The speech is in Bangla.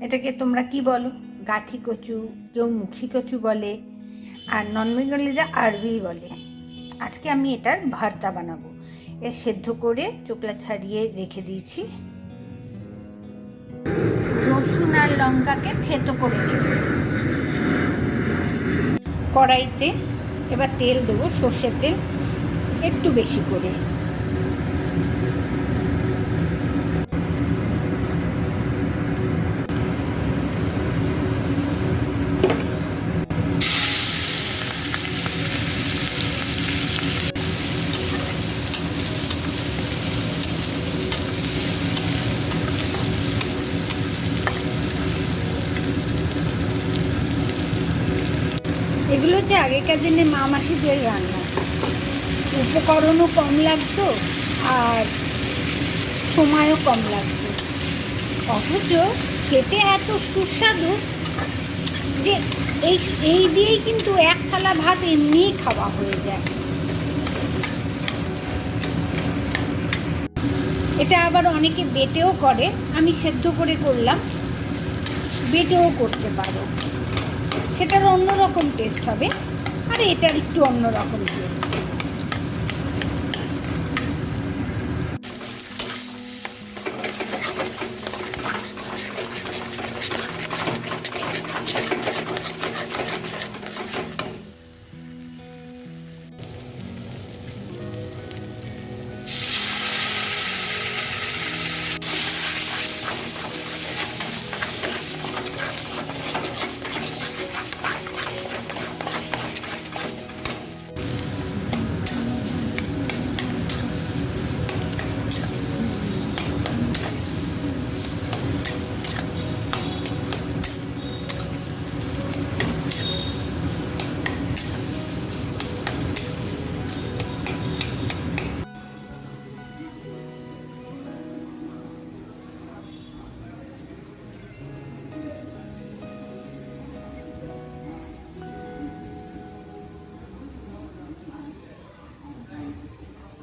এটাকে তোমরা কি বলো? গাঠি কচু, কেউ মুখী কচু বলে, আর নন বেঙ্গলিরা আরবি বলে। আজকে আমি এটার ভর্তা বানাবো। এর সেদ্ধ করে চোকলা ছাড়িয়ে রেখে দিয়েছি। রসুন আর লঙ্কাকে থেতো করে রেখেছি। কড়াইতে এবার তেল দেবো, সর্ষের তেল একটু বেশি করে। এগুলো হচ্ছে আগেকার দিনে মা মাসিদের রান্না। উপকরণও কম লাগতো আর সময়ও কম লাগতো, অথচ খেতে এত সুস্বাদু যে এই দিয়েই কিন্তু এক থালা ভাত এমনিই খাওয়া হয়ে যায়। এটা আবার অনেকে বেটেও করে, আমি সেদ্ধ করে করলাম, বেটেও করতে পারো, সেটার অন্যরকম টেস্ট হবে আর এটার একটু অন্যরকম টেস্ট।